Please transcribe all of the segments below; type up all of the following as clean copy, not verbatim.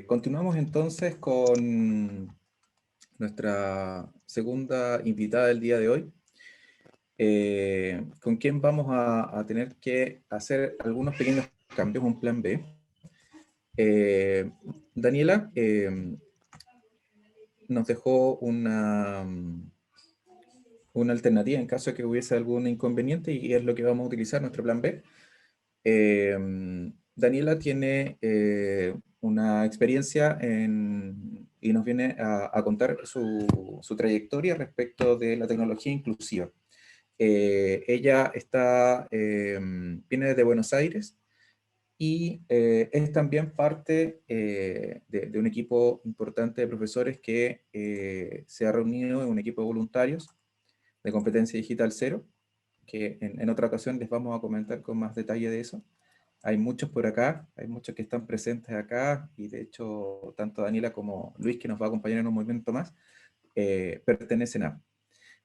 Continuamos entonces con nuestra segunda invitada del día de hoy, con quien vamos a tener que hacer algunos pequeños cambios, un plan B. Daniela nos dejó una alternativa en caso de que hubiese algún inconveniente y es lo que vamos a utilizar, nuestro plan B. Daniela tiene una experiencia y nos viene a contar su trayectoria respecto de la tecnología inclusiva. Ella viene desde Buenos Aires y es también parte de un equipo importante de profesores que se ha reunido en un equipo de voluntarios de Competencia Digital Cero, que en otra ocasión les vamos a comentar con más detalle de eso. Hay muchos por acá, hay muchos que están presentes acá, y de hecho, tanto Daniela como Luis, que nos va a acompañar en un momento más, pertenecen a.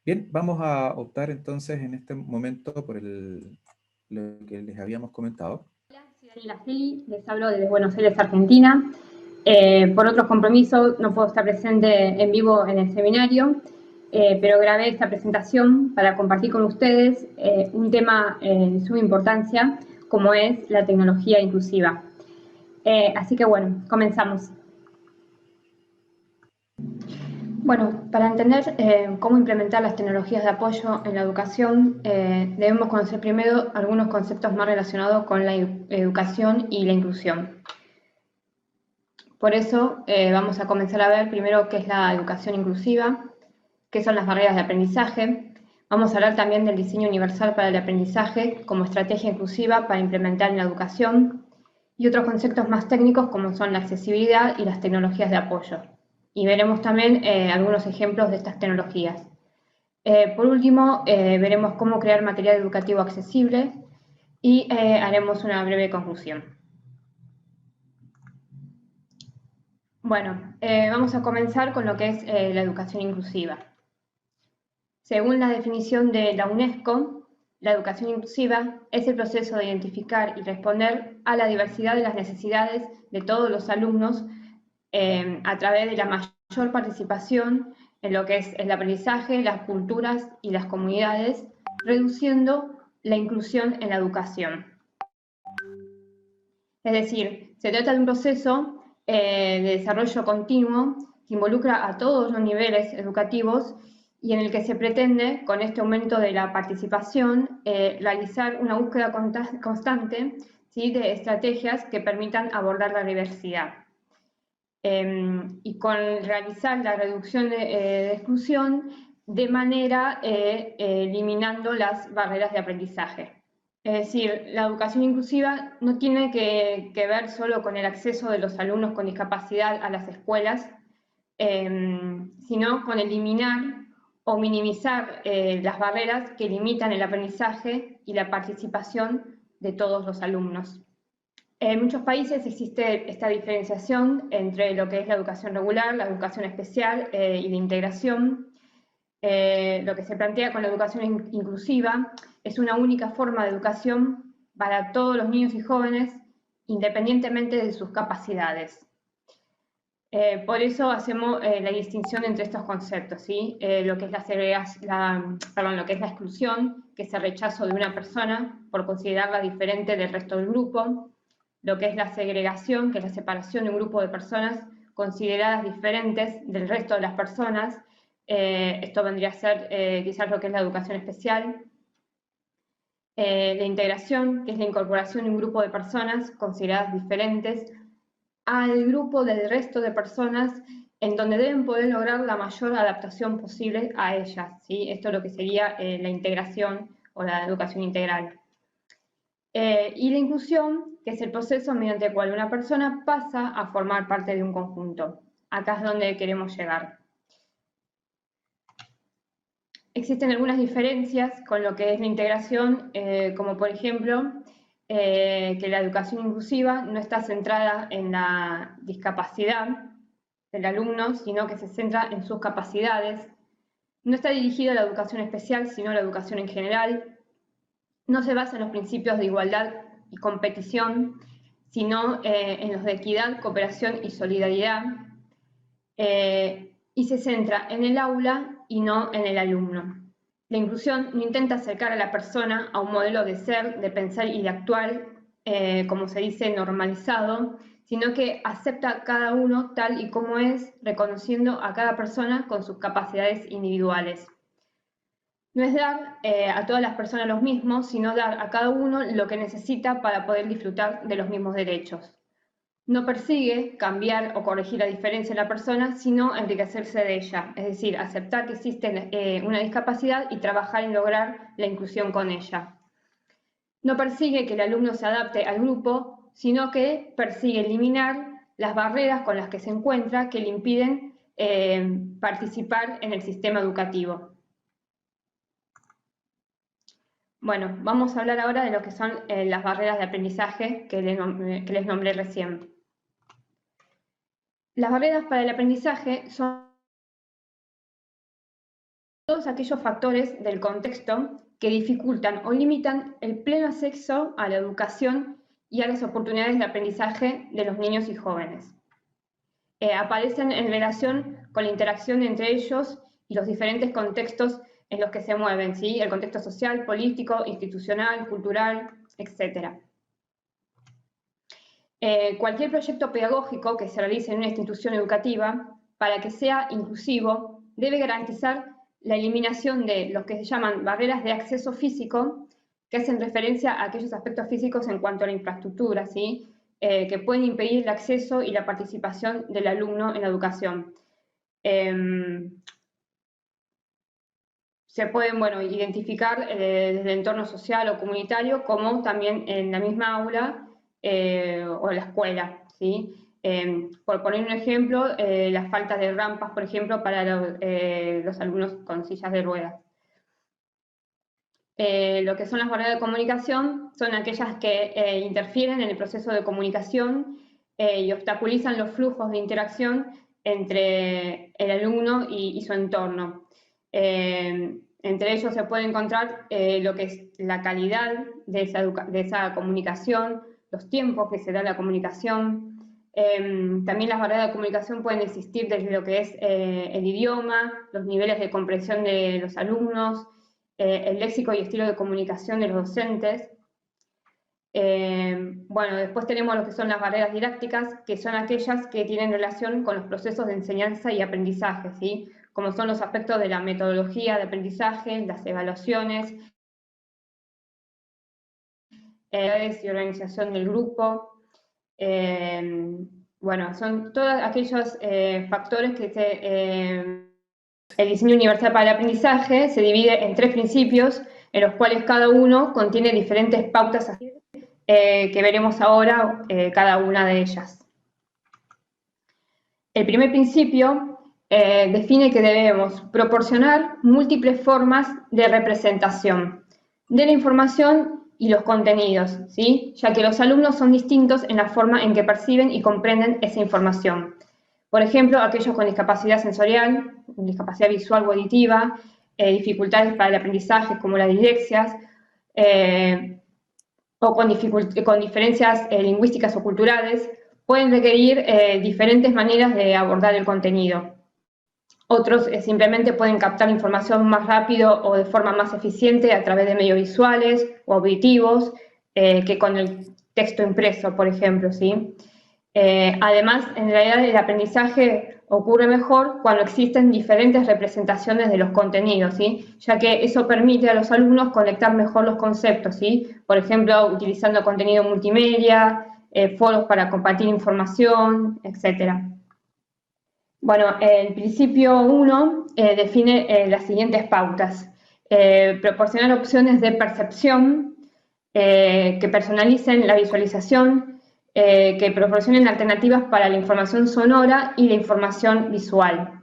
Bien, vamos a optar entonces en este momento por lo que les habíamos comentado. Hola, soy Daniela Feli, les hablo desde Buenos Aires, Argentina. Por otros compromisos no puedo estar presente en vivo en el seminario, pero grabé esta presentación para compartir con ustedes un tema de suma importancia, como es la tecnología inclusiva. Así que bueno, comenzamos. Bueno, para entender cómo implementar las tecnologías de apoyo en la educación, debemos conocer primero algunos conceptos más relacionados con la educación y la inclusión. Por eso vamos a comenzar a ver primero qué es la educación inclusiva, qué son las barreras de aprendizaje. Vamos a hablar también del diseño universal para el aprendizaje como estrategia inclusiva para implementar en la educación y otros conceptos más técnicos como son la accesibilidad y las tecnologías de apoyo. Y veremos también algunos ejemplos de estas tecnologías. Por último, veremos cómo crear material educativo accesible y haremos una breve conclusión. Bueno, vamos a comenzar con lo que es la educación inclusiva. Según la definición de la UNESCO, la educación inclusiva es el proceso de identificar y responder a la diversidad de las necesidades de todos los alumnos a través de la mayor participación en lo que es el aprendizaje, las culturas y las comunidades, reduciendo la inclusión en la educación. Es decir, se trata de un proceso de desarrollo continuo que involucra a todos los niveles educativos y en el que se pretende, con este aumento de la participación, realizar una búsqueda constante, ¿sí?, de estrategias que permitan abordar la diversidad. Y con realizar la reducción de exclusión de manera eliminando las barreras de aprendizaje. Es decir, la educación inclusiva no tiene que ver solo con el acceso de los alumnos con discapacidad a las escuelas, sino con eliminar o minimizar las barreras que limitan el aprendizaje y la participación de todos los alumnos. En muchos países existe esta diferenciación entre lo que es la educación regular, la educación especial y la integración. Lo que se plantea con la educación inclusiva es una única forma de educación para todos los niños y jóvenes, independientemente de sus capacidades. Por eso hacemos la distinción entre estos conceptos, ¿sí? Lo que es lo que es la exclusión, que es el rechazo de una persona por considerarla diferente del resto del grupo. Lo que es la segregación, que es la separación de un grupo de personas consideradas diferentes del resto de las personas. Esto vendría a ser quizás lo que es la educación especial. La integración, que es la incorporación de un grupo de personas consideradas diferentes al grupo del resto de personas en donde deben poder lograr la mayor adaptación posible a ellas, ¿sí? Esto es lo que sería la integración o la educación integral. Y la inclusión, que es el proceso mediante el cual una persona pasa a formar parte de un conjunto. Acá es donde queremos llegar. Existen algunas diferencias con lo que es la integración, como por ejemplo, que la educación inclusiva no está centrada en la discapacidad del alumno, sino que se centra en sus capacidades. No está dirigida a la educación especial, sino a la educación en general. No se basa en los principios de igualdad y competición, sino en los de equidad, cooperación y solidaridad, y se centra en el aula y no en el alumno. La inclusión no intenta acercar a la persona a un modelo de ser, de pensar y de actuar, como se dice, normalizado, sino que acepta a cada uno tal y como es, reconociendo a cada persona con sus capacidades individuales. No es dar a todas las personas los mismos, sino dar a cada uno lo que necesita para poder disfrutar de los mismos derechos. No persigue cambiar o corregir la diferencia en la persona, sino enriquecerse de ella, es decir, aceptar que existe una discapacidad y trabajar en lograr la inclusión con ella. No persigue que el alumno se adapte al grupo, sino que persigue eliminar las barreras con las que se encuentra que le impiden participar en el sistema educativo. Bueno, vamos a hablar ahora de lo que son las barreras de aprendizaje que les nombré recién. Las barreras para el aprendizaje son todos aquellos factores del contexto que dificultan o limitan el pleno acceso a la educación y a las oportunidades de aprendizaje de los niños y jóvenes. Aparecen en relación con la interacción entre ellos y los diferentes contextos en los que se mueven, ¿sí? El contexto social, político, institucional, cultural, etc. Cualquier proyecto pedagógico que se realice en una institución educativa, para que sea inclusivo, debe garantizar la eliminación de lo que se llaman barreras de acceso físico, que hacen referencia a aquellos aspectos físicos en cuanto a la infraestructura, ¿sí? Que pueden impedir el acceso y la participación del alumno en la educación. Se pueden, identificar desde el entorno social o comunitario, como también en la misma aula o en la escuela, ¿sí? Por poner un ejemplo, la falta de rampas, por ejemplo, para los alumnos con sillas de ruedas. Lo que son las barreras de comunicación son aquellas que interfieren en el proceso de comunicación y obstaculizan los flujos de interacción entre el alumno y su entorno. Entre ellos se puede encontrar lo que es la calidad de esa comunicación, los tiempos que se da la comunicación. También las barreras de comunicación pueden existir desde lo que es el idioma, los niveles de comprensión de los alumnos, el léxico y estilo de comunicación de los docentes. Después tenemos lo que son las barreras didácticas, que son aquellas que tienen relación con los procesos de enseñanza y aprendizaje, ¿sí? Como son los aspectos de la metodología de aprendizaje, las evaluaciones, y organización del grupo. Son todos aquellos factores que el diseño universal para el aprendizaje se divide en 3 principios, en los cuales cada uno contiene diferentes pautas que veremos ahora cada una de ellas. El primer principio define que debemos proporcionar múltiples formas de representación de la información y los contenidos, ¿sí? Ya que los alumnos son distintos en la forma en que perciben y comprenden esa información. Por ejemplo, aquellos con discapacidad sensorial, discapacidad visual o auditiva, dificultades para el aprendizaje como las dislexias, o con diferencias lingüísticas o culturales, pueden requerir diferentes maneras de abordar el contenido. Otros simplemente pueden captar información más rápido o de forma más eficiente a través de medios visuales o auditivos que con el texto impreso, por ejemplo, ¿sí? Además, en realidad el aprendizaje ocurre mejor cuando existen diferentes representaciones de los contenidos, ¿sí? Ya que eso permite a los alumnos conectar mejor los conceptos, ¿sí? Por ejemplo, utilizando contenido multimedia, foros para compartir información, etc. El principio 1 define las siguientes pautas. Proporcionar opciones de percepción que personalicen la visualización, que proporcionen alternativas para la información sonora y la información visual.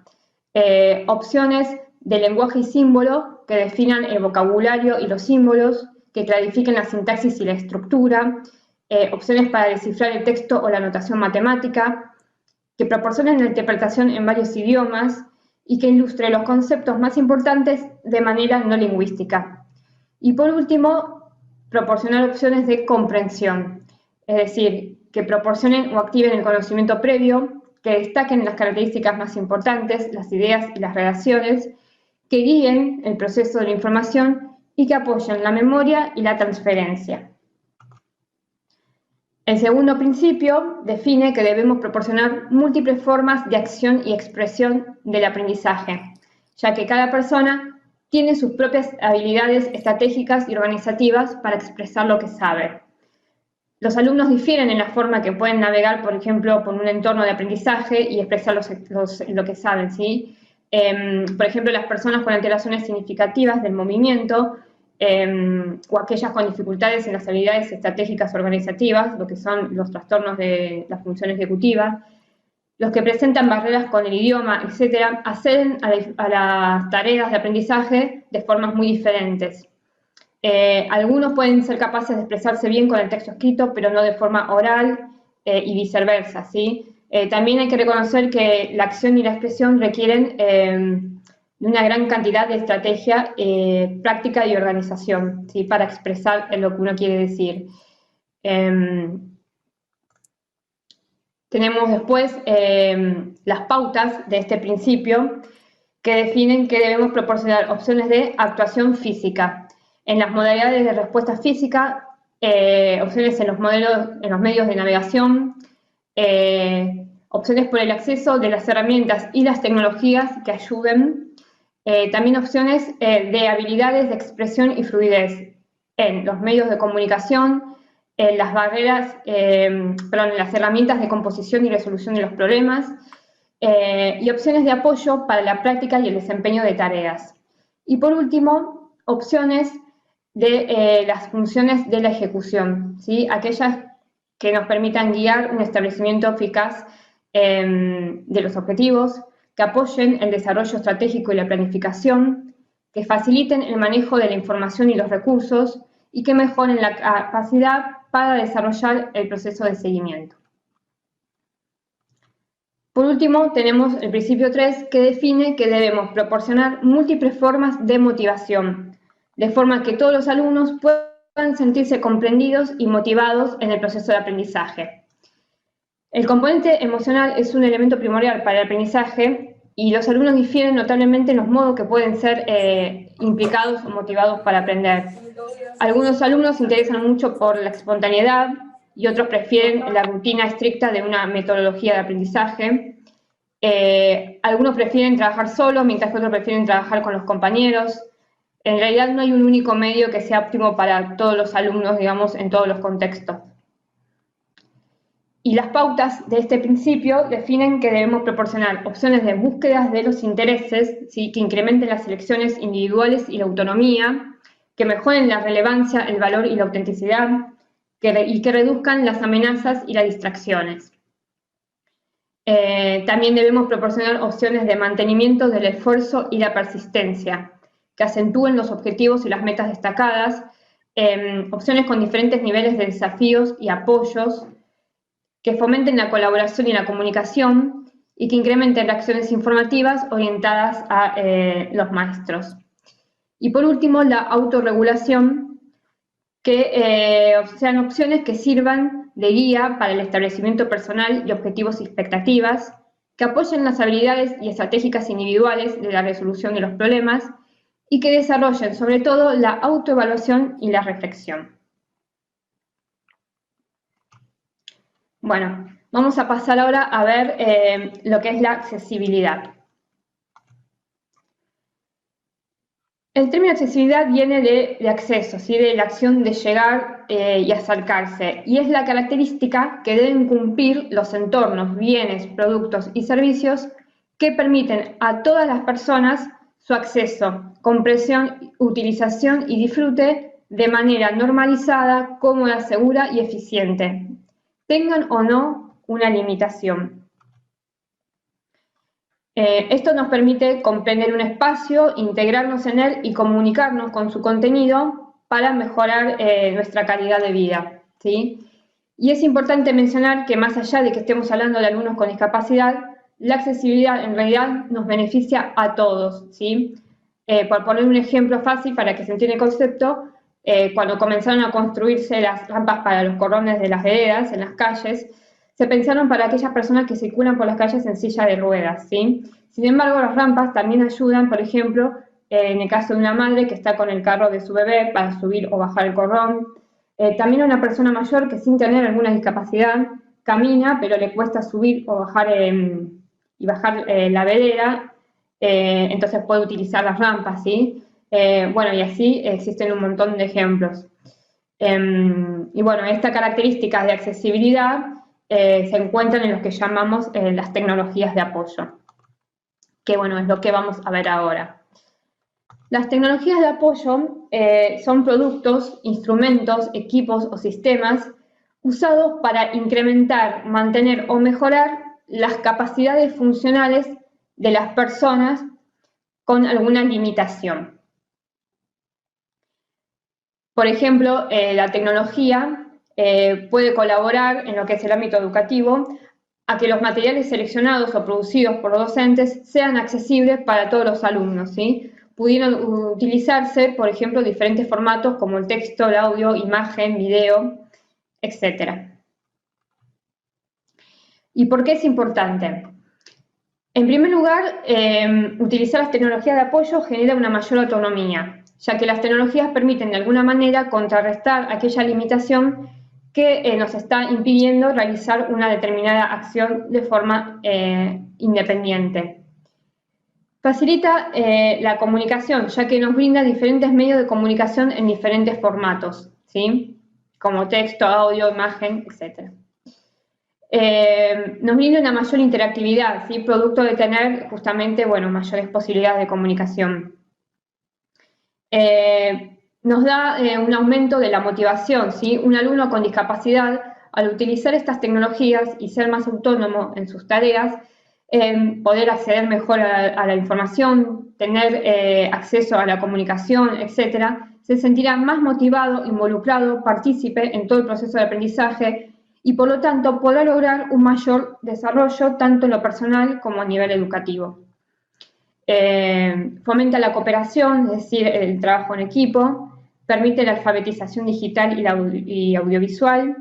Opciones de lenguaje y símbolo que definan el vocabulario y los símbolos, que clarifiquen la sintaxis y la estructura. Opciones para descifrar el texto o la notación matemática, que proporcionen la interpretación en varios idiomas y que ilustre los conceptos más importantes de manera no lingüística. Y por último, proporcionar opciones de comprensión, es decir, que proporcionen o activen el conocimiento previo, que destaquen las características más importantes, las ideas y las relaciones, que guíen el proceso de la información y que apoyen la memoria y la transferencia. El segundo principio define que debemos proporcionar múltiples formas de acción y expresión del aprendizaje, ya que cada persona tiene sus propias habilidades estratégicas y organizativas para expresar lo que sabe. Los alumnos difieren en la forma que pueden navegar, por ejemplo, por un entorno de aprendizaje y expresar lo que saben, ¿sí? Por ejemplo, las personas con alteraciones significativas del movimiento o aquellas con dificultades en las habilidades estratégicas organizativas, lo que son los trastornos de la función ejecutiva, los que presentan barreras con el idioma, etc., acceden a las tareas de aprendizaje de formas muy diferentes. Algunos pueden ser capaces de expresarse bien con el texto escrito, pero no de forma oral y viceversa, ¿sí? También hay que reconocer que la acción y la expresión requieren de una gran cantidad de estrategia, práctica y organización, ¿sí? Para expresar lo que uno quiere decir. Tenemos después las pautas de este principio que definen que debemos proporcionar opciones de actuación física. En las modalidades de respuesta física, opciones en los medios de navegación, opciones por el acceso de las herramientas y las tecnologías que ayuden, también opciones de habilidades de expresión y fluidez en los medios de comunicación, en las en las herramientas de composición y resolución de los problemas, y opciones de apoyo para la práctica y el desempeño de tareas. Y por último, opciones de las funciones de la ejecución, ¿sí? Aquellas que nos permitan guiar un establecimiento eficaz de los objetivos, que apoyen el desarrollo estratégico y la planificación, que faciliten el manejo de la información y los recursos y que mejoren la capacidad para desarrollar el proceso de seguimiento. Por último, tenemos el principio 3, que define que debemos proporcionar múltiples formas de motivación, de forma que todos los alumnos puedan sentirse comprendidos y motivados en el proceso de aprendizaje. El componente emocional es un elemento primordial para el aprendizaje y los alumnos difieren notablemente en los modos que pueden ser implicados o motivados para aprender. Algunos alumnos se interesan mucho por la espontaneidad y otros prefieren la rutina estricta de una metodología de aprendizaje. Algunos prefieren trabajar solos, mientras que otros prefieren trabajar con los compañeros. En realidad no hay un único medio que sea óptimo para todos los alumnos, digamos, en todos los contextos. Y las pautas de este principio definen que debemos proporcionar opciones de búsquedas de los intereses, ¿sí? Que incrementen las selecciones individuales y la autonomía, que mejoren la relevancia, el valor y la autenticidad, y que reduzcan las amenazas y las distracciones. También debemos proporcionar opciones de mantenimiento del esfuerzo y la persistencia, que acentúen los objetivos y las metas destacadas, opciones con diferentes niveles de desafíos y apoyos, que fomenten la colaboración y la comunicación y que incrementen acciones informativas orientadas a los maestros. Y por último, la autorregulación, que sean opciones que sirvan de guía para el establecimiento personal de objetivos y expectativas, que apoyen las habilidades y estratégicas individuales de la resolución de los problemas y que desarrollen sobre todo la autoevaluación y la reflexión. Bueno, vamos a pasar ahora a ver lo que es la accesibilidad. El término accesibilidad viene de acceso, ¿sí? De la acción de llegar y acercarse, y es la característica que deben cumplir los entornos, bienes, productos y servicios que permiten a todas las personas su acceso, comprensión, utilización y disfrute de manera normalizada, cómoda, segura y eficiente, tengan o no una limitación. Esto nos permite comprender un espacio, integrarnos en él y comunicarnos con su contenido para mejorar nuestra calidad de vida, ¿sí? Y es importante mencionar que más allá de que estemos hablando de alumnos con discapacidad, la accesibilidad en realidad nos beneficia a todos, ¿sí? Por poner un ejemplo fácil para que se entienda el concepto, cuando comenzaron a construirse las rampas para los cordones de las veredas en las calles, se pensaron para aquellas personas que circulan por las calles en silla de ruedas, ¿sí? Sin embargo, las rampas también ayudan, por ejemplo, en el caso de una madre que está con el carro de su bebé para subir o bajar el cordón. También una persona mayor que sin tener alguna discapacidad camina, pero le cuesta subir o bajar la vereda, entonces puede utilizar las rampas, ¿sí? Bueno, y así existen un montón de ejemplos. Y bueno, estas características de accesibilidad se encuentran en lo que llamamos las tecnologías de apoyo, que bueno, es lo que vamos a ver ahora. Las tecnologías de apoyo son productos, instrumentos, equipos o sistemas usados para incrementar, mantener o mejorar las capacidades funcionales de las personas con alguna limitación. Por ejemplo, la tecnología puede colaborar en lo que es el ámbito educativo a que los materiales seleccionados o producidos por los docentes sean accesibles para todos los alumnos, ¿sí? Pudieron utilizarse, por ejemplo, diferentes formatos como el texto, el audio, imagen, video, etc. ¿Y por qué es importante? En primer lugar, utilizar las tecnologías de apoyo genera una mayor autonomía, ya que las tecnologías permiten de alguna manera contrarrestar aquella limitación que nos está impidiendo realizar una determinada acción de forma independiente. Facilita la comunicación, ya que nos brinda diferentes medios de comunicación en diferentes formatos, ¿sí? Como texto, audio, imagen, etc. Nos brinda una mayor interactividad, ¿sí? Producto de tener justamente, bueno, mayores posibilidades de comunicación. Nos da un aumento de la motivación, ¿sí? Un alumno con discapacidad, al utilizar estas tecnologías y ser más autónomo en sus tareas, poder acceder mejor a la información, tener acceso a la comunicación, etc., se sentirá más motivado, involucrado, partícipe en todo el proceso de aprendizaje y, por lo tanto, podrá lograr un mayor desarrollo tanto en lo personal como a nivel educativo. Fomenta la cooperación, es decir, el trabajo en equipo, permite la alfabetización digital y audiovisual,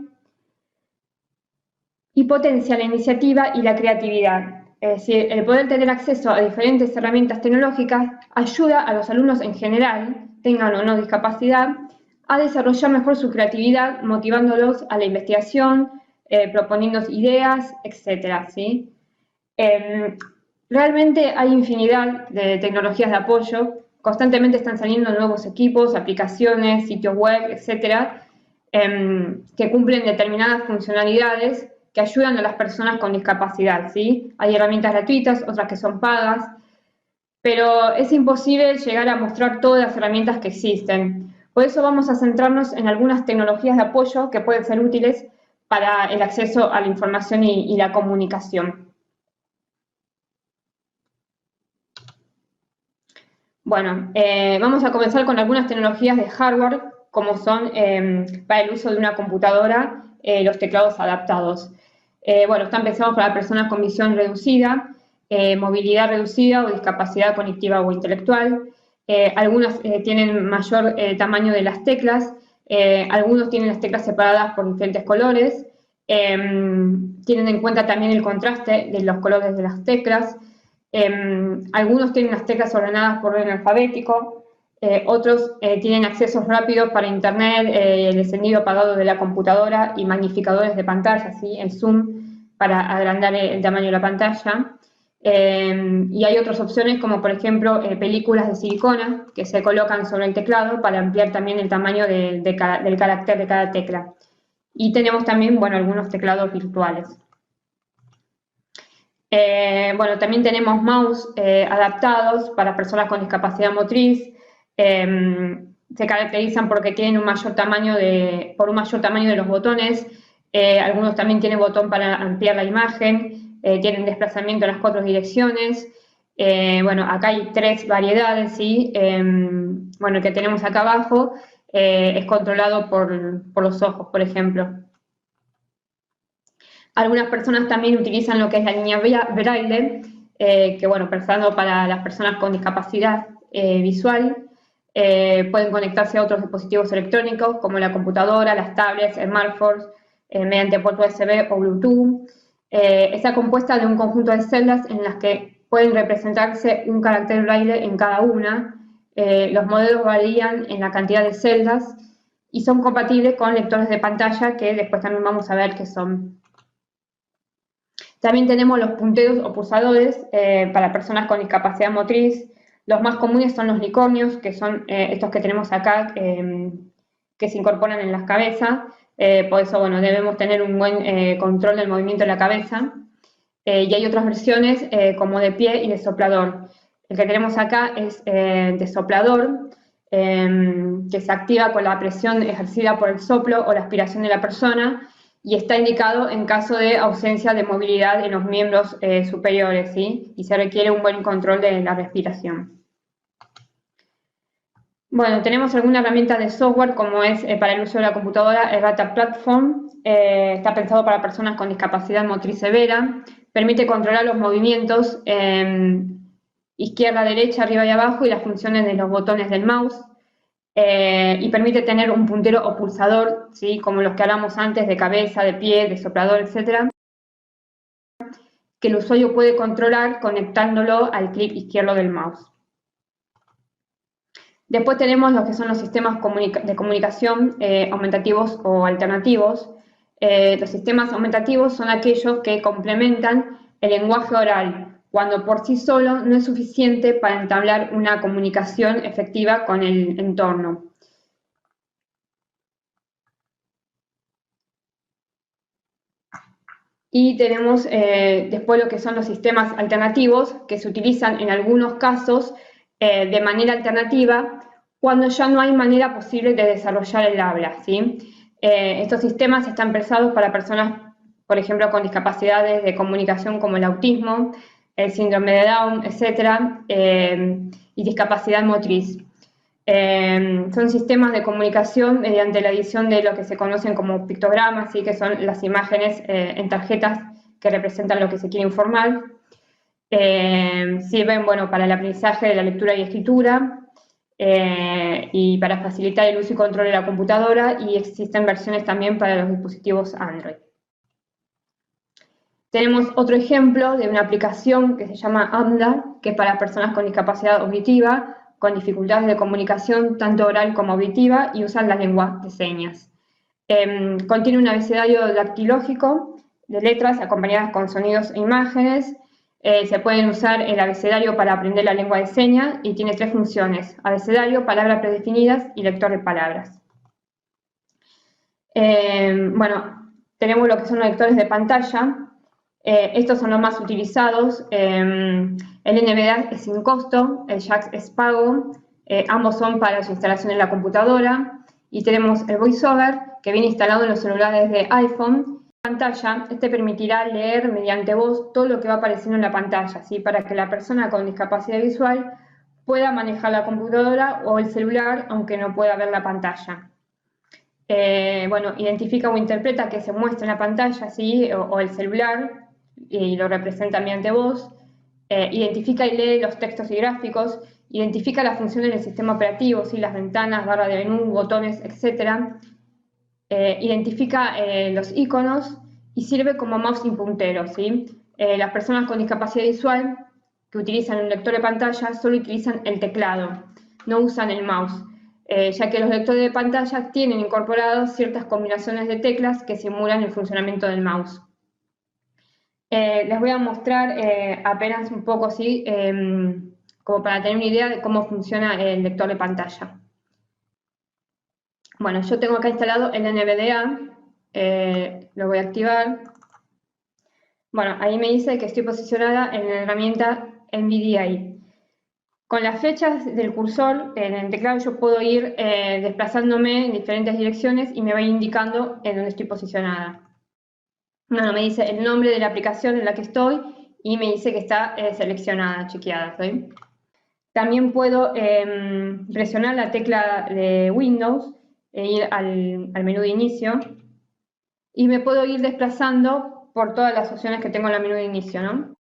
y potencia la iniciativa y la creatividad. Es decir, el poder tener acceso a diferentes herramientas tecnológicas ayuda a los alumnos en general, tengan o no discapacidad, a desarrollar mejor su creatividad, motivándolos a la investigación, proponiendo ideas, etc., ¿sí? Realmente hay infinidad de tecnologías de apoyo, constantemente están saliendo nuevos equipos, aplicaciones, sitios web, etcétera, que cumplen determinadas funcionalidades que ayudan a las personas con discapacidad, ¿sí? Hay herramientas gratuitas, otras que son pagas, pero es imposible llegar a mostrar todas las herramientas que existen. Por eso vamos a centrarnos en algunas tecnologías de apoyo que pueden ser útiles para el acceso a la información y la comunicación. Bueno, vamos a comenzar con algunas tecnologías de hardware, como son para el uso de una computadora, los teclados adaptados. Bueno, están pensados para personas con visión reducida, movilidad reducida o discapacidad cognitiva o intelectual. Algunas tienen mayor tamaño de las teclas, algunos tienen las teclas separadas por diferentes colores, tienen en cuenta también el contraste de los colores de las teclas. Algunos tienen las teclas ordenadas por orden alfabético, otros tienen accesos rápidos para internet, el encendido apagado de la computadora y magnificadores de pantalla, ¿sí? El zoom para agrandar el tamaño de la pantalla. Y hay otras opciones como por ejemplo películas de silicona que se colocan sobre el teclado para ampliar también el tamaño del carácter de cada tecla. Y tenemos también, bueno, algunos teclados virtuales. Bueno, también tenemos mouse adaptados para personas con discapacidad motriz. Se caracterizan porque tienen un mayor tamaño por un mayor tamaño de los botones. Algunos también tienen botón para ampliar la imagen. Tienen desplazamiento en las 4 direcciones. Bueno, acá hay 3 variedades, ¿sí? Bueno, el que tenemos acá abajo es controlado por los ojos, por ejemplo. Algunas personas también utilizan lo que es la línea braille, que bueno, pensando para las personas con discapacidad visual. pueden conectarse a otros dispositivos electrónicos como la computadora, las tablets, smartphones, mediante puerto USB o Bluetooth. Está compuesta de un conjunto de celdas en las que pueden representarse un carácter braille en cada una. Los modelos varían en la cantidad de celdas y son compatibles con lectores de pantalla, que después también vamos a ver qué son. También tenemos los punteros o pulsadores para personas con discapacidad motriz. Los más comunes son los licornios, que son estos que tenemos acá, que se incorporan en las cabezas. Por eso, bueno, debemos tener un buen control del movimiento de la cabeza. Y hay otras versiones como de pie y de soplador. El que tenemos acá es de soplador, que se activa con la presión ejercida por el soplo o la aspiración de la persona, y está indicado en caso de ausencia de movilidad en los miembros superiores, ¿sí? Y se requiere un buen control de la respiración. Bueno, tenemos alguna herramienta de software como es para el uso de la computadora, el Rata Platform. Está pensado para personas con discapacidad motriz severa. Permite controlar los movimientos izquierda, derecha, arriba y abajo y las funciones de los botones del mouse. Y permite tener un puntero o pulsador, ¿sí? Como los que hablamos antes, de cabeza, de pie, de soplador, etc., que el usuario puede controlar conectándolo al clic izquierdo del mouse. Después tenemos lo que son los sistemas de comunicación aumentativos o alternativos. Los sistemas aumentativos son aquellos que complementan el lenguaje oral, cuando por sí solo no es suficiente para entablar una comunicación efectiva con el entorno. Y tenemos después lo que son los sistemas alternativos, que se utilizan en algunos casos de manera alternativa cuando ya no hay manera posible de desarrollar el habla, ¿sí? Estos sistemas están pensados para personas, por ejemplo, con discapacidades de comunicación como el autismo, el síndrome de Down, etc., y discapacidad motriz. Son sistemas de comunicación mediante la edición de lo que se conocen como pictogramas, ¿sí? Que son las imágenes en tarjetas que representan lo que se quiere informar. Sirven, bueno, para el aprendizaje de la lectura y escritura y para facilitar el uso y control de la computadora, y existen versiones también para los dispositivos Android. Tenemos otro ejemplo de una aplicación que se llama AMDA, que es para personas con discapacidad auditiva, con dificultades de comunicación tanto oral como auditiva, y usan la lengua de señas. Contiene un abecedario dactilógico de letras acompañadas con sonidos e imágenes. Se pueden usar el abecedario para aprender la lengua de señas y tiene 3 funciones: abecedario, palabras predefinidas y lector de palabras. Bueno, tenemos lo que son los lectores de pantalla. Estos son los más utilizados. El NVDA es sin costo, el Jax es pago. Ambos son para su instalación en la computadora. Y tenemos el VoiceOver, que viene instalado en los celulares de iPhone. Pantalla, este permitirá leer mediante voz todo lo que va apareciendo en la pantalla, ¿sí? Para que la persona con discapacidad visual pueda manejar la computadora o el celular, aunque no pueda ver la pantalla. Bueno, identifica o interpreta que se muestra en la pantalla, ¿sí? o el celular, y lo representa mediante voz. Identifica y lee los textos y gráficos. Identifica las funciones del sistema operativo, ¿sí? Las ventanas, barra de menú, botones, etc. Identifica los iconos y sirve como mouse y puntero, ¿sí? Las personas con discapacidad visual que utilizan un lector de pantalla solo utilizan el teclado, no usan el mouse, ya que los lectores de pantalla tienen incorporados ciertas combinaciones de teclas que simulan el funcionamiento del mouse. Les voy a mostrar apenas un poco, ¿sí? Como para tener una idea de cómo funciona el lector de pantalla. Bueno, yo tengo acá instalado el NVDA, lo voy a activar. Bueno, ahí me dice que estoy posicionada en la herramienta NVDA. Con las flechas del cursor en el teclado yo puedo ir desplazándome en diferentes direcciones y me va indicando en dónde estoy posicionada. Bueno, me dice el nombre de la aplicación en la que estoy y me dice que está seleccionada, chequeada, ¿sí? También puedo presionar la tecla de Windows e ir al menú de inicio y me puedo ir desplazando por todas las opciones que tengo en el menú de inicio, ¿no?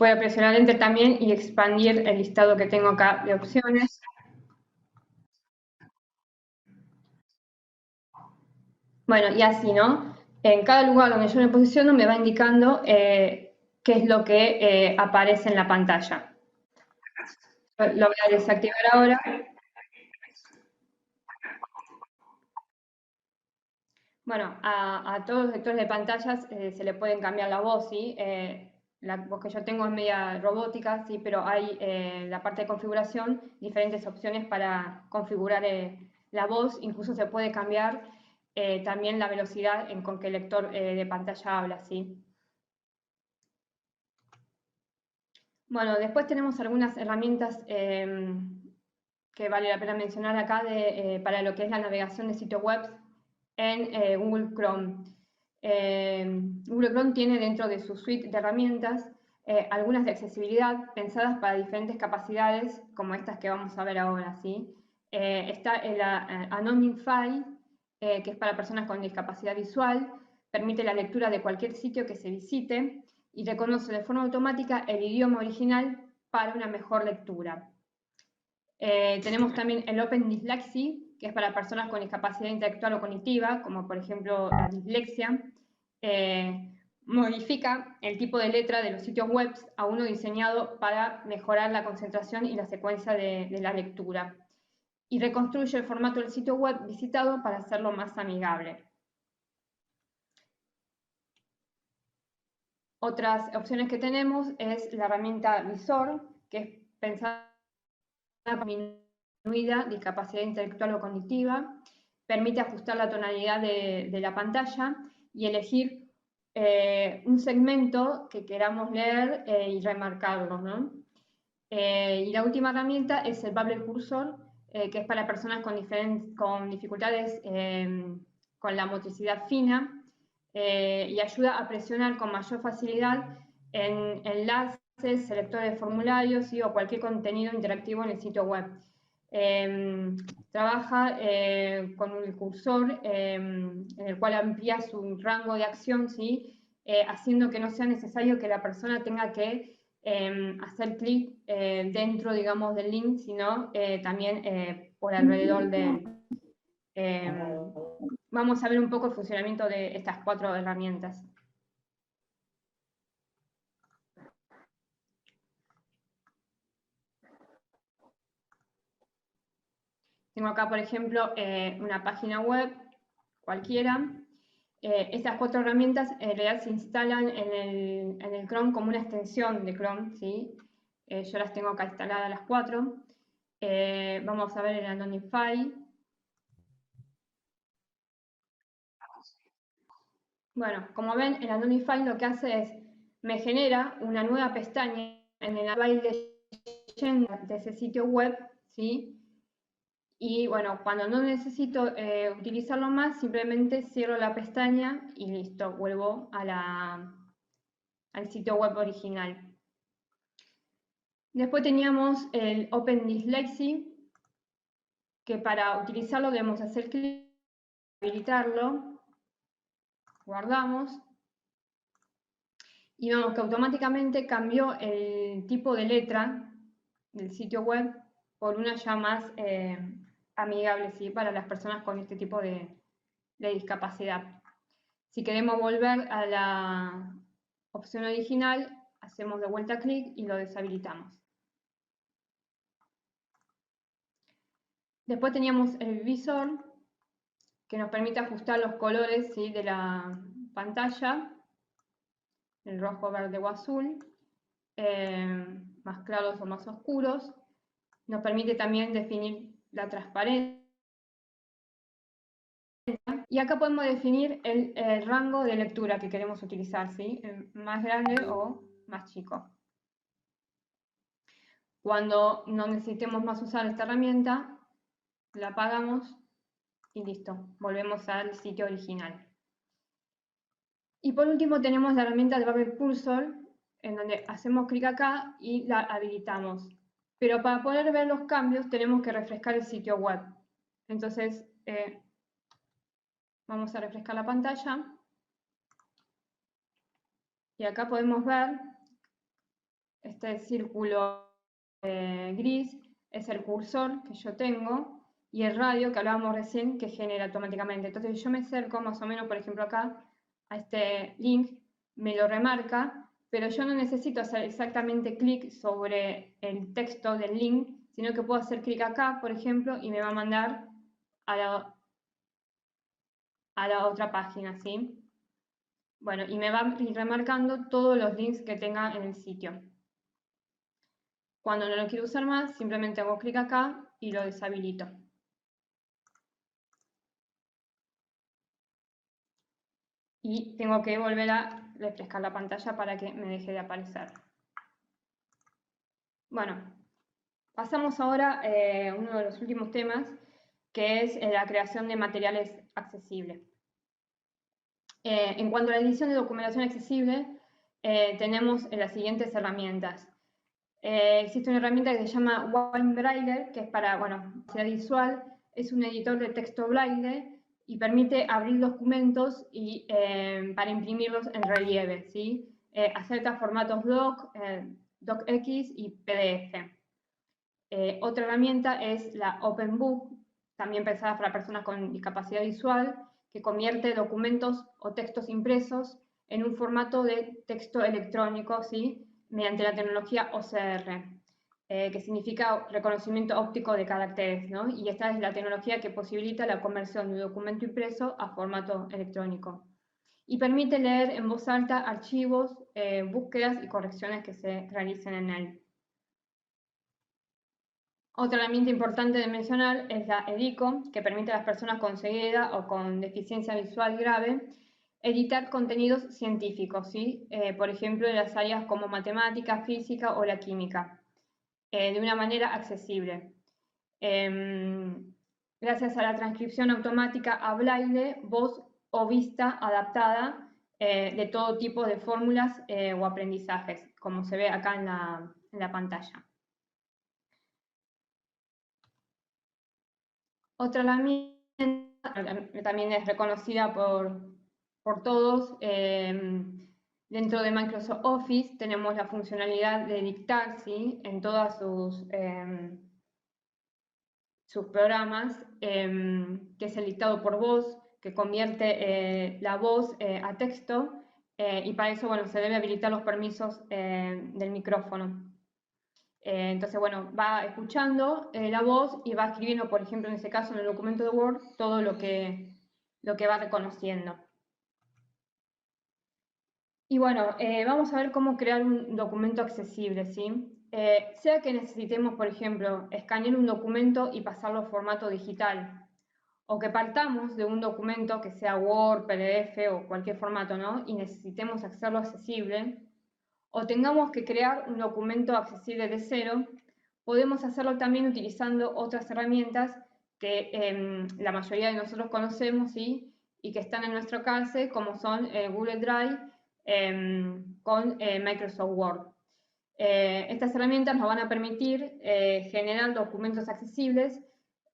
Puedo presionar Enter también y expandir el listado que tengo acá de opciones. Bueno, y así, ¿no? En cada lugar donde yo me posiciono me va indicando qué es lo que aparece en la pantalla. Lo voy a desactivar ahora. Bueno, a todos los lectores de pantallas se le pueden cambiar la voz, ¿sí? La voz que yo tengo es media robótica, sí, pero hay en la parte de configuración diferentes opciones para configurar la voz. Incluso se puede cambiar también la velocidad con que el lector de pantalla habla, ¿sí? Bueno, después tenemos algunas herramientas que vale la pena mencionar acá para lo que es la navegación de sitios web en Google Chrome. Google Chrome tiene dentro de su suite de herramientas algunas de accesibilidad pensadas para diferentes capacidades, como estas que vamos a ver ahora, ¿sí? Está el Anonymify, que es para personas con discapacidad visual, permite la lectura de cualquier sitio que se visite y reconoce de forma automática el idioma original para una mejor lectura. Tenemos también el Open Dyslexia, que es para personas con discapacidad intelectual o cognitiva, como por ejemplo la dislexia. Modifica el tipo de letra de los sitios web a uno diseñado para mejorar la concentración y la secuencia de la lectura. Y reconstruye el formato del sitio web visitado para hacerlo más amigable. Otras opciones que tenemos es la herramienta Visor, que es pensada para disminuida discapacidad intelectual o cognitiva, permite ajustar la tonalidad de la pantalla y elegir un segmento que queramos leer y remarcarlo, ¿no? Y la última herramienta es el Bubble Cursor, que es para personas con dificultades con la motricidad fina y ayuda a presionar con mayor facilidad en enlaces, selectores de formularios, ¿sí? O cualquier contenido interactivo en el sitio web. Trabaja con un cursor en el cual amplía su rango de acción, ¿sí? Haciendo que no sea necesario que la persona tenga que hacer clic dentro, digamos, del link, sino también por alrededor de él. Vamos a ver un poco el funcionamiento de estas 4 herramientas. Tengo acá, por ejemplo, una página web cualquiera. Estas 4 herramientas en realidad se instalan en el Chrome como una extensión de Chrome, ¿sí? Yo las tengo acá instaladas las 4. Vamos a ver el Anonymify. Bueno, como ven, el Anonymify lo que hace es, me genera una nueva pestaña en el file de ese sitio web, ¿sí? Y bueno, cuando no necesito utilizarlo más, simplemente cierro la pestaña y listo, vuelvo al sitio web original. Después teníamos el Open Dyslexia, que para utilizarlo debemos hacer clic, habilitarlo, guardamos, y vemos que automáticamente cambió el tipo de letra del sitio web por una ya más amigable, ¿sí? Para las personas con este tipo de discapacidad. Si queremos volver a la opción original, hacemos de vuelta clic y lo deshabilitamos. Después teníamos el visor, que nos permite ajustar los colores, ¿sí? De la pantalla, el rojo, verde o azul, más claros o más oscuros. Nos permite también definir la transparencia. Y acá podemos definir el rango de lectura que queremos utilizar, ¿sí? Más grande o más chico. Cuando no necesitemos más usar esta herramienta, la apagamos y listo, volvemos al sitio original. Y por último tenemos la herramienta de Bubble Cursor, en donde hacemos clic acá y la habilitamos. Pero para poder ver los cambios tenemos que refrescar el sitio web. Entonces, vamos a refrescar la pantalla. Y acá podemos ver Este círculo gris es el cursor que yo tengo y el radio que hablábamos recién que genera automáticamente. Entonces yo me acerco más o menos, por ejemplo acá, a este link, me lo remarca, pero yo no necesito hacer exactamente clic sobre el texto del link, sino que puedo hacer clic acá, por ejemplo, y me va a mandar a la otra página, ¿sí? Bueno, y me va a ir remarcando todos los links que tenga en el sitio. Cuando no lo quiero usar más, simplemente hago clic acá y lo deshabilito. Y tengo que volver a refrescar la pantalla para que me deje de aparecer. Bueno, pasamos ahora a uno de los últimos temas, que es la creación de materiales accesibles. En cuanto a la edición de documentación accesible, tenemos las siguientes herramientas. Existe una herramienta que se llama WineBraille, que es para, capacidad visual, es un editor de texto braille y permite abrir documentos y, para imprimirlos en relieve, ¿sí? Acepta formatos doc, docx y PDF. Otra herramienta es la OpenBook, también pensada para personas con discapacidad visual, que convierte documentos o textos impresos en un formato de texto electrónico, ¿sí? Mediante la tecnología OCR, que significa reconocimiento óptico de caracteres, ¿no? Y esta es la tecnología que posibilita la conversión de un documento impreso a formato electrónico. Y permite leer en voz alta archivos, búsquedas y correcciones que se realicen en él. Otra herramienta importante de mencionar es la EDICO, que permite a las personas con ceguera o con deficiencia visual grave editar contenidos científicos, ¿sí? Por ejemplo, en las áreas como matemática, física o la química, de una manera accesible. Gracias a la transcripción automática a braille, voz o vista adaptada de todo tipo de fórmulas o aprendizajes, como se ve acá en la pantalla. Otra herramienta también es reconocida por todos. Dentro de Microsoft Office tenemos la funcionalidad de dictar, ¿sí? En todos sus programas, que es el dictado por voz, que convierte la voz a texto, y para eso, bueno, se debe habilitar los permisos del micrófono. Entonces, bueno, va escuchando la voz y va escribiendo, por ejemplo, en este caso, en el documento de Word, todo lo que va reconociendo. Y bueno, vamos a ver cómo crear un documento accesible, ¿sí? Sea que necesitemos, por ejemplo, escanear un documento y pasarlo a formato digital, o que partamos de un documento que sea Word, PDF o cualquier formato, ¿no? Y necesitemos hacerlo accesible, o tengamos que crear un documento accesible de cero, podemos hacerlo también utilizando otras herramientas que la mayoría de nosotros conocemos, ¿sí? Y que están en nuestro alcance, como son Google Drive con Microsoft Word. Estas herramientas nos van a permitir generar documentos accesibles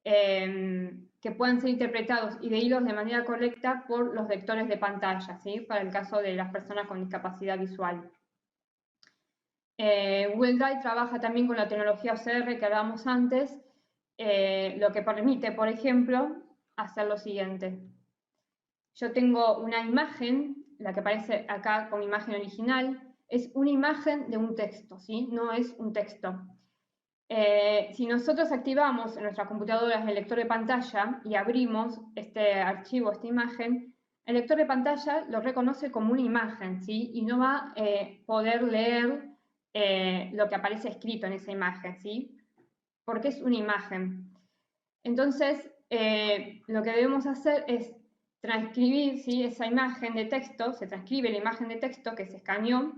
que puedan ser interpretados y leídos de manera correcta por los lectores de pantalla, ¿sí? Para el caso de las personas con discapacidad visual. Google Drive trabaja también con la tecnología OCR que hablábamos antes, lo que permite, por ejemplo, hacer lo siguiente. Yo tengo una imagen, la que aparece acá como imagen original, es una imagen de un texto, ¿sí? No es un texto. Si nosotros activamos en nuestras computadoras el lector de pantalla y abrimos este archivo, esta imagen, el lector de pantalla lo reconoce como una imagen, ¿sí? Y no va a poder leer lo que aparece escrito en esa imagen, ¿sí? Porque es una imagen. Entonces, lo que debemos hacer es transcribir, ¿sí? Esa imagen de texto, se transcribe la imagen de texto que se escaneó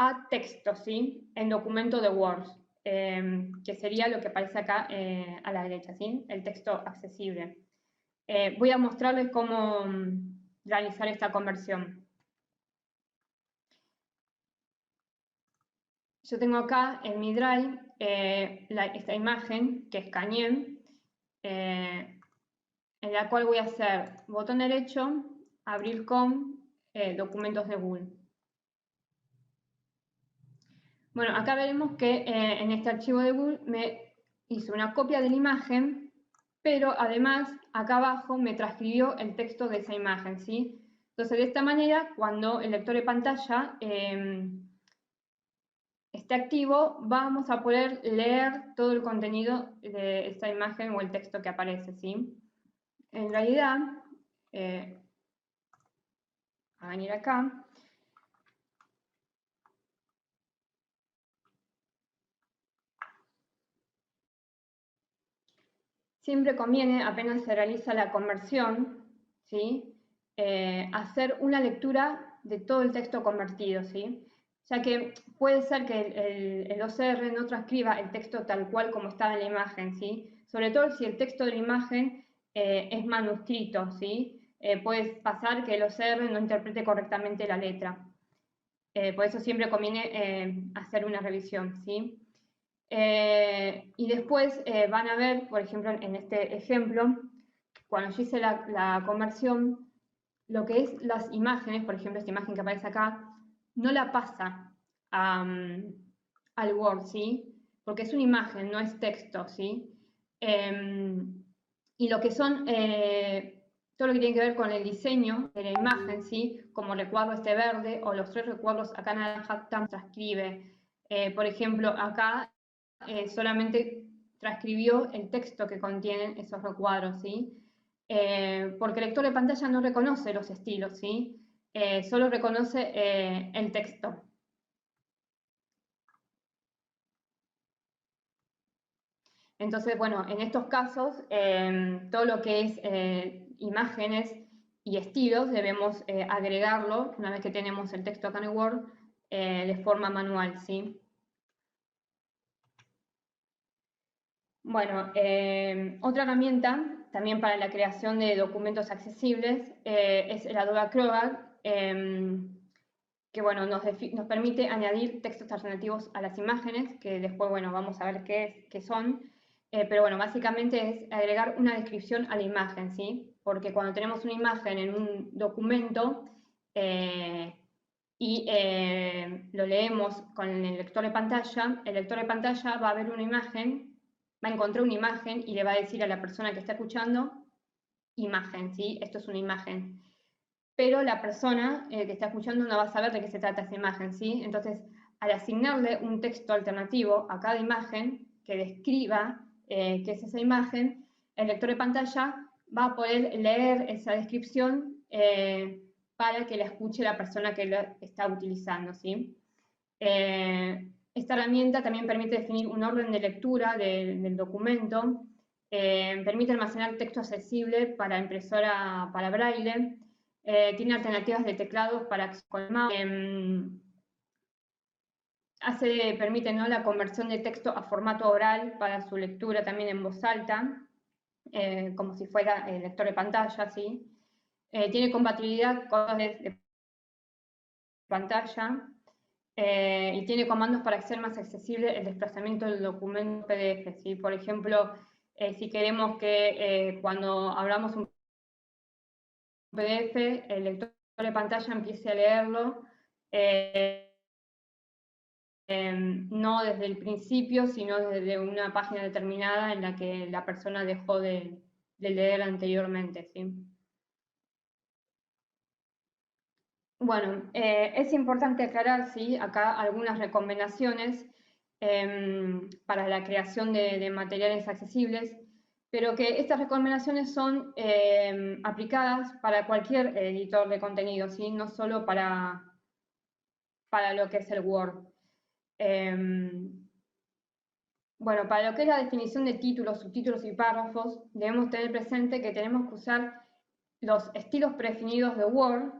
a texto, ¿sí? En documento de Word, que sería lo que aparece acá a la derecha, ¿sí? El texto accesible. Voy a mostrarles cómo realizar esta conversión. Yo tengo acá en mi Drive esta imagen que escaneé, en la cual voy a hacer botón derecho, abrir con documentos de Google. Bueno, acá veremos que en este archivo de Google me hizo una copia de la imagen, pero además acá abajo me transcribió el texto de esa imagen, ¿sí? Entonces, de esta manera, cuando el lector de pantalla esté activo, vamos a poder leer todo el contenido de esta imagen o el texto que aparece, ¿sí? En realidad, a venir acá, siempre conviene, apenas se realiza la conversión, ¿sí? Hacer una lectura de todo el texto convertido, ¿sí? Ya que puede ser que el OCR no transcriba el texto tal cual como estaba en la imagen, ¿sí? Sobre todo si el texto de la imagen es manuscrito, ¿sí? Puede pasar que el OCR no interprete correctamente la letra. Por eso siempre conviene hacer una revisión, ¿sí? Y después van a ver, por ejemplo, en este ejemplo, cuando yo hice la conversión, lo que es las imágenes, por ejemplo, esta imagen que aparece acá, no la pasa al Word, ¿sí? Porque es una imagen, no es texto, ¿sí? Y lo que son, todo lo que tiene que ver con el diseño de la imagen, ¿sí? Como el recuadro este verde o los tres recuadros acá naranja, transcribe. Por ejemplo, acá solamente transcribió el texto que contienen esos recuadros, ¿sí? Porque el lector de pantalla no reconoce los estilos, ¿sí? Solo reconoce el texto. Entonces, bueno, en estos casos, todo lo que es imágenes y estilos debemos agregarlo, una vez que tenemos el texto acá en el Word, de forma manual, ¿sí? Bueno, otra herramienta también para la creación de documentos accesibles es el Adobe Acrobat, que bueno, nos permite añadir textos alternativos a las imágenes, que después bueno, vamos a ver qué son, pero bueno, básicamente es agregar una descripción a la imagen, ¿sí? Porque cuando tenemos una imagen en un documento y lo leemos con el lector de pantalla, el lector de pantalla va a ver una imagen, va a encontrar una imagen y le va a decir a la persona que está escuchando, imagen, ¿sí? Esto es una imagen. Pero la persona que está escuchando no va a saber de qué se trata esa imagen, ¿sí? Entonces, al asignarle un texto alternativo a cada imagen que describa qué es esa imagen, el lector de pantalla va a poder leer esa descripción para que la escuche la persona que la está utilizando, ¿sí? Esta herramienta también permite definir un orden de lectura del documento, permite almacenar texto accesible para impresora para braille, tiene alternativas de teclado para permite, ¿no?, la conversión de texto a formato oral para su lectura también en voz alta, como si fuera el lector de pantalla, ¿sí? Tiene compatibilidad con de pantalla y tiene comandos para hacer más accesible el desplazamiento del documento PDF, ¿sí? Por ejemplo, si queremos que cuando hablamos un PDF, el lector de pantalla empiece a leerlo, no desde el principio, sino desde una página determinada en la que la persona dejó de leer anteriormente, ¿sí? Bueno, es importante aclarar, ¿sí?, acá algunas recomendaciones para la creación de materiales accesibles, pero que estas recomendaciones son aplicadas para cualquier editor de contenido, ¿sí?, no solo para lo que es el Word. Bueno, para lo que es la definición de títulos, subtítulos y párrafos, debemos tener presente que tenemos que usar los estilos predefinidos de Word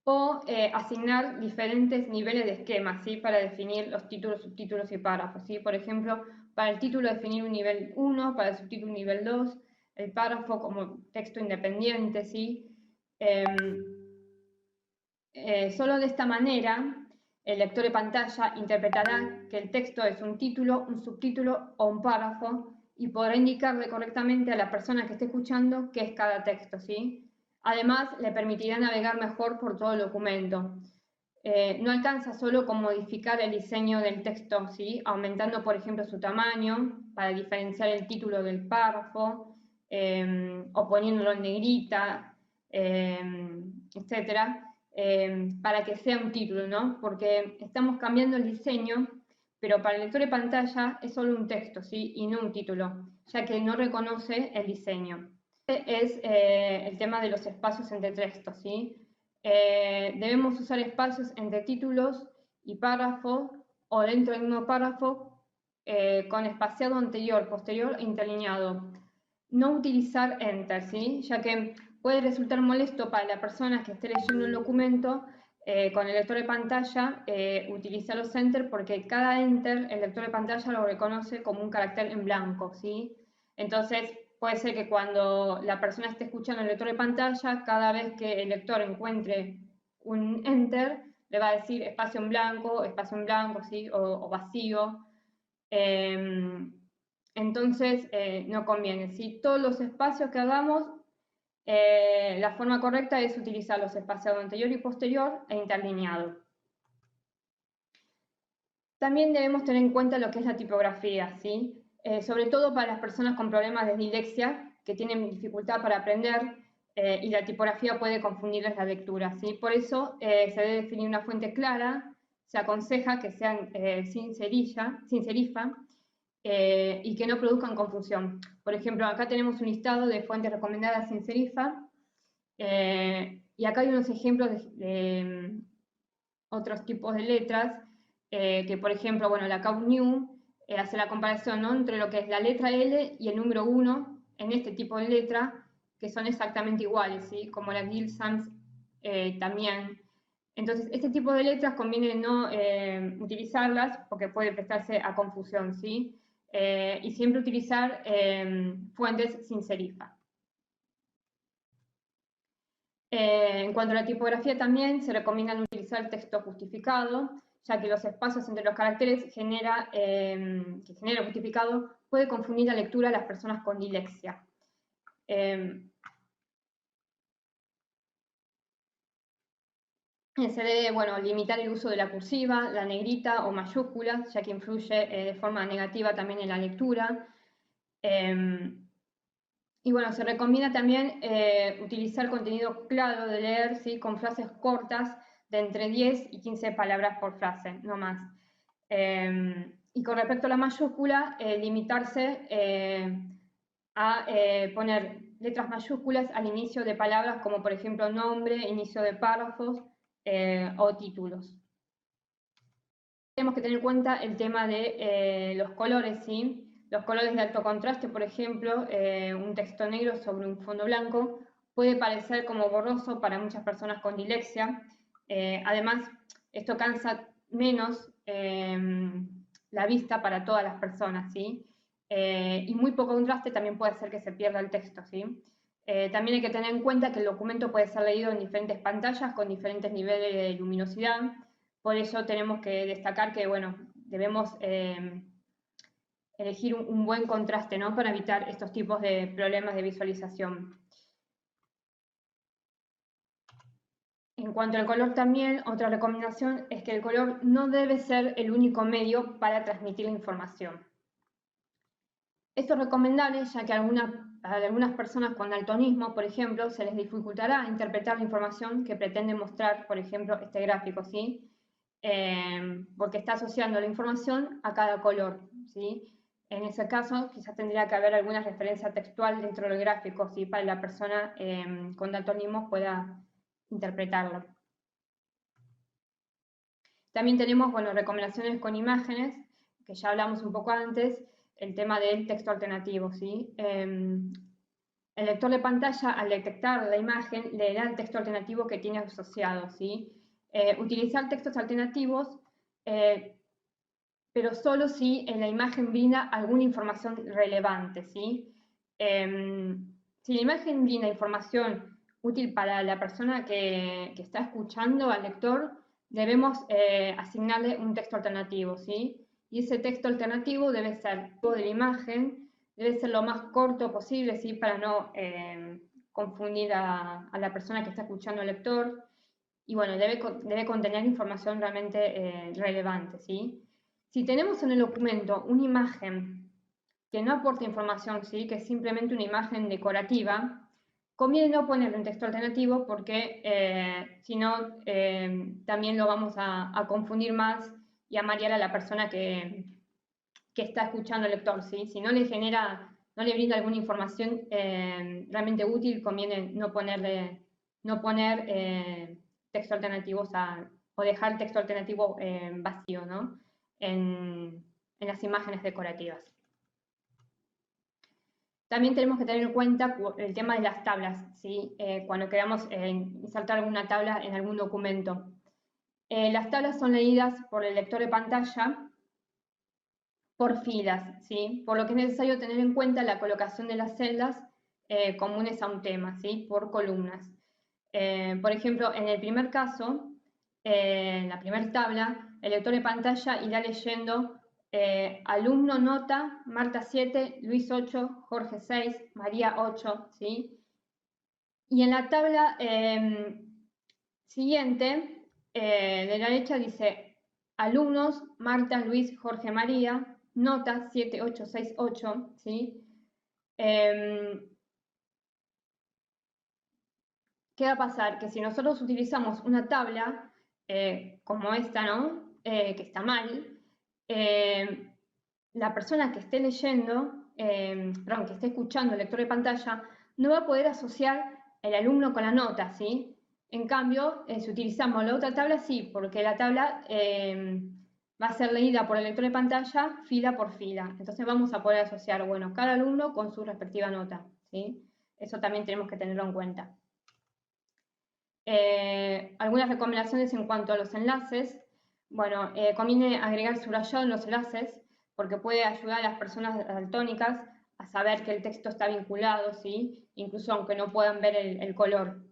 o asignar diferentes niveles de esquemas, ¿sí?, para definir los títulos, subtítulos y párrafos, ¿sí? Por ejemplo, para el título definir un nivel 1, para el subtítulo un nivel 2, el párrafo como texto independiente, ¿sí? Solo de esta manera el lector de pantalla interpretará que el texto es un título, un subtítulo o un párrafo y podrá indicarle correctamente a la persona que esté escuchando qué es cada texto, ¿sí? Además, le permitirá navegar mejor por todo el documento. no alcanza solo con modificar el diseño del texto, ¿sí? Aumentando, por ejemplo, su tamaño para diferenciar el título del párrafo, o poniéndolo en negrita, etcétera, para que sea un título, ¿no? Porque estamos cambiando el diseño, pero para el lector de pantalla es solo un texto, ¿sí? Y no un título, ya que no reconoce el diseño. Es el tema de los espacios entre textos, ¿sí? Debemos usar espacios entre títulos y párrafos, o dentro del mismo párrafo, con espaciado anterior, posterior e interlineado. No utilizar Enter, ¿sí? Ya que puede resultar molesto para la persona que esté leyendo un documento con el lector de pantalla utilizar los Enter, porque cada Enter el lector de pantalla lo reconoce como un carácter en blanco, ¿sí? Entonces puede ser que cuando la persona esté escuchando el lector de pantalla, cada vez que el lector encuentre un Enter, le va a decir espacio en blanco, ¿sí? O vacío. Entonces, no conviene. ¿Sí? Todos los espacios que hagamos, la forma correcta es utilizar los espaciados anterior y posterior e interlineado. También debemos tener en cuenta lo que es la tipografía, ¿sí? Sobre todo para las personas con problemas de dislexia, que tienen dificultad para aprender, y la tipografía puede confundirles la lectura, ¿sí? Por eso se debe definir una fuente clara, se aconseja que sean sin serifa, y que no produzcan confusión. Por ejemplo, acá tenemos un listado de fuentes recomendadas sin serifa, y acá hay unos ejemplos de otros tipos de letras, que por ejemplo, bueno, la Cao New hace la comparación, ¿no?, entre lo que es la letra L y el número 1 en este tipo de letra, que son exactamente iguales, ¿sí? Como la Gill Sans también. Entonces, este tipo de letras conviene no utilizarlas porque puede prestarse a confusión, ¿sí? Y siempre utilizar fuentes sin serifa. En cuanto a la tipografía también, se recomienda utilizar texto justificado, ya que los espacios entre los caracteres que genera el justificado puede confundir la lectura a las personas con dislexia. Se debe, bueno, limitar el uso de la cursiva, la negrita o mayúscula, ya que influye de forma negativa también en la lectura. Y bueno, se recomienda también utilizar contenido claro de leer, ¿sí?, con frases cortas de entre 10 y 15 palabras por frase, no más. Y con respecto a la mayúscula, limitarse a poner letras mayúsculas al inicio de palabras como por ejemplo nombre, inicio de párrafos o títulos. Tenemos que tener en cuenta el tema de los colores, ¿sí? Los colores de alto contraste, por ejemplo, un texto negro sobre un fondo blanco, puede parecer como borroso para muchas personas con dislexia. Además, esto cansa menos la vista para todas las personas, ¿sí? Y muy poco contraste también puede hacer que se pierda el texto, ¿sí? También hay que tener en cuenta que el documento puede ser leído en diferentes pantallas con diferentes niveles de luminosidad. Por eso tenemos que destacar que, bueno, debemos elegir un buen contraste, ¿no?, para evitar estos tipos de problemas de visualización. En cuanto al color también, otra recomendación es que el color no debe ser el único medio para transmitir la información. Esto es recomendable ya que a algunas personas con daltonismo, por ejemplo, se les dificultará interpretar la información que pretende mostrar, por ejemplo, este gráfico, ¿sí? Porque está asociando la información a cada color, ¿sí? En ese caso, quizás tendría que haber alguna referencia textual dentro del gráfico, ¿sí?, para que la persona con daltonismo pueda interpretarlo. También tenemos, bueno, recomendaciones con imágenes, que ya hablamos un poco antes, el tema del texto alternativo, ¿sí? El lector de pantalla, al detectar la imagen, leerá el texto alternativo que tiene asociado, ¿sí? Utilizar textos alternativos, pero solo si en la imagen brinda alguna información relevante, ¿sí? Si la imagen brinda información útil para la persona que está escuchando al lector, debemos asignarle un texto alternativo, ¿sí? Y ese texto alternativo debe ser de la imagen, debe ser lo más corto posible, ¿sí?, para no confundir a la persona que está escuchando al lector. y bueno, debe contener información realmente relevante, ¿sí? Si tenemos en el documento una imagen que no aporta información, ¿sí? Que es simplemente una imagen decorativa, conviene no ponerle un texto alternativo porque si no también lo vamos a confundir más y a marear a la persona que está escuchando el lector, ¿sí? Si no le genera, no le brinda alguna información realmente útil, conviene no poner texto alternativos o dejar el texto alternativo vacío, ¿no? En las imágenes decorativas. También tenemos que tener en cuenta el tema de las tablas, ¿sí? Cuando queramos insertar alguna tabla en algún documento. Las tablas son leídas por el lector de pantalla por filas, ¿sí? Por lo que es necesario tener en cuenta la colocación de las celdas comunes a un tema, ¿sí? Por columnas. Por ejemplo, en el primer caso, en la primera tabla, el lector de pantalla irá leyendo alumno nota, Marta 7, Luis 8, Jorge 6, María 8, ¿sí? Y en la tabla siguiente, de la derecha dice alumnos, Marta, Luis, Jorge, María, nota 7, 8, 6, 8, ¿sí? ¿Qué va a pasar? Que si nosotros utilizamos una tabla como esta, ¿no? Que está mal, la persona que esté leyendo, perdón, que esté escuchando el lector de pantalla, no va a poder asociar el alumno con la nota, ¿sí? En cambio, si utilizamos la otra tabla, sí, porque la tabla va a ser leída por el lector de pantalla fila por fila. Entonces vamos a poder asociar, bueno, cada alumno con su respectiva nota, ¿sí? Eso también tenemos que tenerlo en cuenta. Algunas recomendaciones en cuanto a los enlaces. Bueno, conviene agregar subrayado en los enlaces porque puede ayudar a las personas daltónicas a saber que el texto está vinculado, ¿sí? Incluso aunque no puedan ver el color.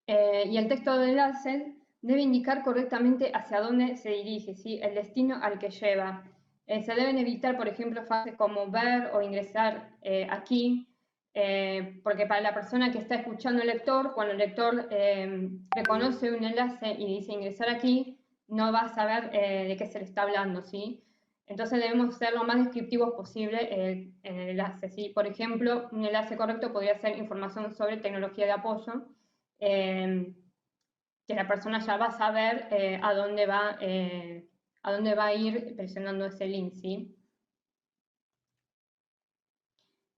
Y el texto de enlace debe indicar correctamente hacia dónde se dirige, ¿sí? El destino al que lleva. Se deben evitar, por ejemplo, frases como ver o ingresar aquí, porque para la persona que está escuchando el lector, cuando el lector reconoce un enlace y dice ingresar aquí, no va a saber de qué se le está hablando, ¿sí? Entonces debemos ser lo más descriptivos posible en el enlace, ¿sí? Por ejemplo, un enlace correcto podría ser información sobre tecnología de apoyo, que la persona ya va a saber a dónde va a ir presionando ese link, ¿sí?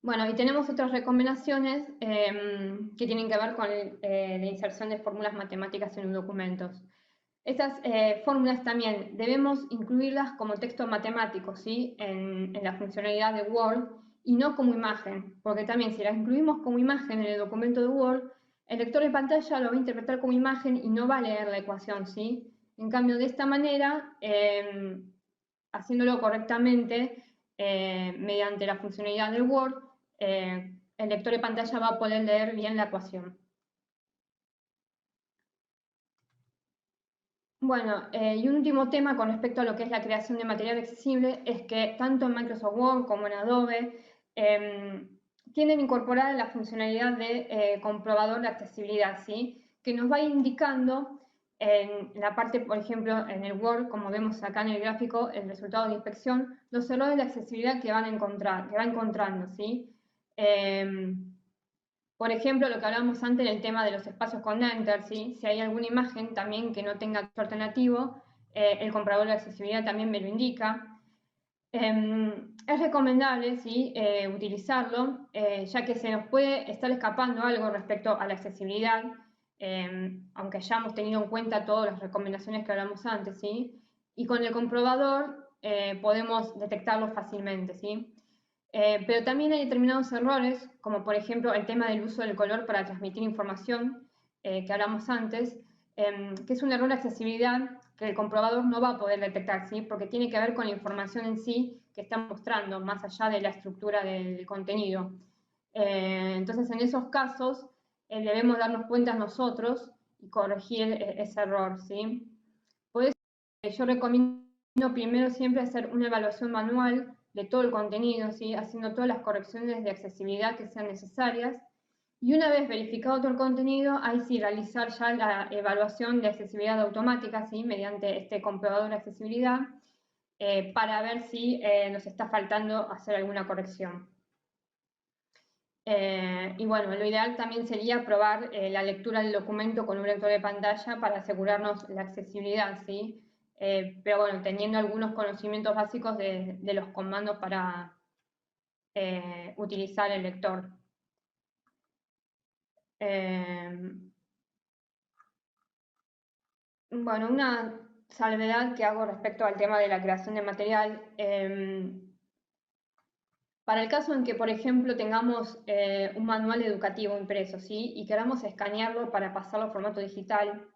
Bueno, y tenemos otras recomendaciones que tienen que ver con la inserción de fórmulas matemáticas en los documentos. Estas fórmulas también debemos incluirlas como texto matemático, ¿sí? En la funcionalidad de Word y no como imagen, porque también si las incluimos como imagen en el documento de Word, el lector de pantalla lo va a interpretar como imagen y no va a leer la ecuación, ¿sí? En cambio, de esta manera, haciéndolo correctamente mediante la funcionalidad del Word, el lector de pantalla va a poder leer bien la ecuación. Bueno, y un último tema con respecto a lo que es la creación de material accesible es que tanto en Microsoft Word como en Adobe tienen incorporada la funcionalidad de comprobador de accesibilidad, ¿sí? Que nos va indicando en la parte, por ejemplo, en el Word, como vemos acá en el gráfico, el resultado de inspección, los errores de accesibilidad que van a encontrar, que va encontrando, ¿sí? Por ejemplo, lo que hablábamos antes en el tema de los espacios con Enter, ¿sí? Si hay alguna imagen también que no tenga texto alternativo, el comprador de accesibilidad también me lo indica. Es recomendable, ¿sí? Utilizarlo, ya que se nos puede estar escapando algo respecto a la accesibilidad, aunque hayamos tenido en cuenta todas las recomendaciones que hablamos antes, ¿sí? Y con el comprobador podemos detectarlo fácilmente, ¿sí? Pero también hay determinados errores, como por ejemplo el tema del uso del color para transmitir información, que hablamos antes, que es un error de accesibilidad que el comprobador no va a poder detectar, ¿sí? Porque tiene que ver con la información en sí que está mostrando, más allá de la estructura del contenido. Entonces, en esos casos, debemos darnos cuenta nosotros y corregir ese error, ¿sí? Por eso, yo recomiendo primero siempre hacer una evaluación manual de todo el contenido, ¿sí? Haciendo todas las correcciones de accesibilidad que sean necesarias Y una vez verificado todo el contenido, ahí sí realizar ya la evaluación de accesibilidad automática, ¿sí? Mediante este comprobador de accesibilidad, para ver si nos está faltando hacer alguna corrección. Y bueno, lo ideal también sería probar la lectura del documento con un lector de pantalla para asegurarnos la accesibilidad, ¿sí? Pero bueno, teniendo algunos conocimientos básicos de los comandos para utilizar el lector. Bueno, una salvedad que hago respecto al tema de la creación de material. Para el caso en que, por ejemplo, tengamos un manual educativo impreso, ¿sí? Y queramos escanearlo para pasarlo a formato digital,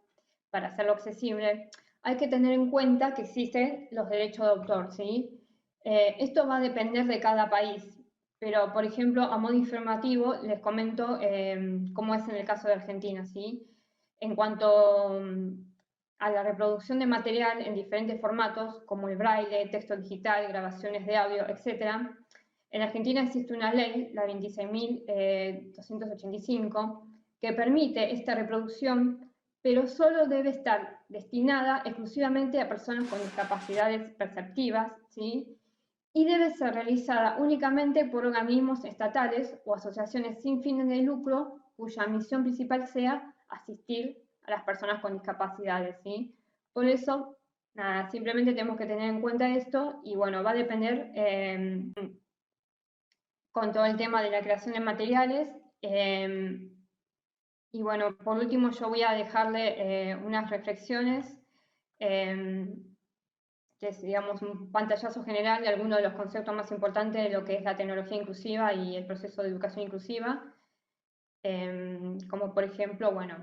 para hacerlo accesible, hay que tener en cuenta que existen los derechos de autor, ¿sí? Esto va a depender de cada país, pero, por ejemplo, a modo informativo, les comento cómo es en el caso de Argentina, ¿sí? En cuanto a la reproducción de material en diferentes formatos, como el braille, texto digital, grabaciones de audio, etc., en Argentina existe una ley, la 26.285, que permite esta reproducción, pero solo debe estar destinada exclusivamente a personas con discapacidades perceptivas, ¿sí? Y debe ser realizada únicamente por organismos estatales o asociaciones sin fines de lucro cuya misión principal sea asistir a las personas con discapacidades, ¿sí? Por eso, nada, simplemente tenemos que tener en cuenta esto y bueno, va a depender con todo el tema de la creación de materiales. Y bueno, por último yo voy a dejarle unas reflexiones, que es, digamos, un pantallazo general de algunos de los conceptos más importantes de lo que es la tecnología inclusiva y el proceso de educación inclusiva, como por ejemplo, bueno,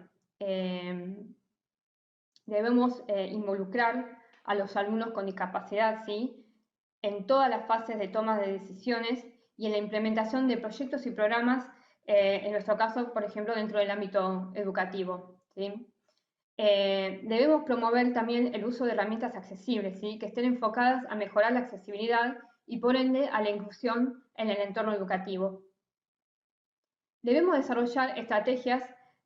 debemos involucrar a los alumnos con discapacidad, ¿sí? En todas las fases de toma de decisiones y en la implementación de proyectos y programas, en nuestro caso, por ejemplo, dentro del ámbito educativo, ¿sí? Debemos promover también el uso de herramientas accesibles, ¿sí? Que estén enfocadas a mejorar la accesibilidad y por ende a la inclusión en el entorno educativo. Debemos desarrollar estrategias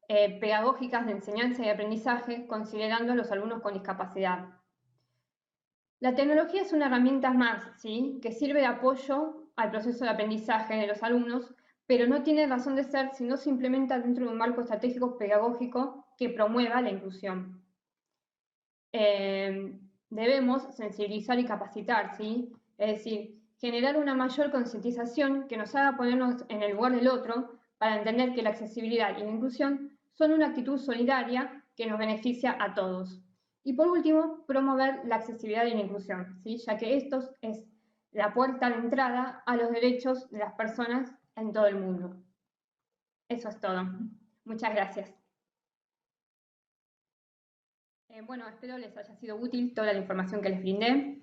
pedagógicas de enseñanza y aprendizaje considerando a los alumnos con discapacidad. La tecnología es una herramienta más, ¿sí? Que sirve de apoyo al proceso de aprendizaje de los alumnos, pero no tiene razón de ser si no se implementa dentro de un marco estratégico pedagógico que promueva la inclusión. Debemos sensibilizar y capacitar, ¿sí? Es decir, generar una mayor concientización que nos haga ponernos en el lugar del otro para entender que la accesibilidad y la inclusión son una actitud solidaria que nos beneficia a todos. Y por último, promover la accesibilidad y la inclusión, ¿sí? Ya que esto es la puerta de entrada a los derechos de las personas en todo el mundo. Eso es todo. Muchas gracias. Bueno, espero les haya sido útil toda la información que les brindé.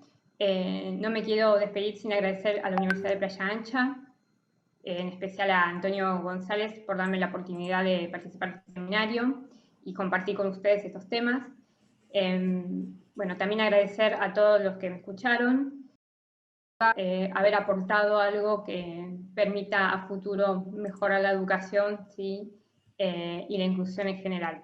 No me quiero despedir sin agradecer a la Universidad de Playa Ancha, en especial a Antonio González por darme la oportunidad de participar en este seminario y compartir con ustedes estos temas. Bueno, también agradecer a todos los que me escucharon, haber aportado algo que permita a futuro mejorar la educación, ¿sí? Y la inclusión en general.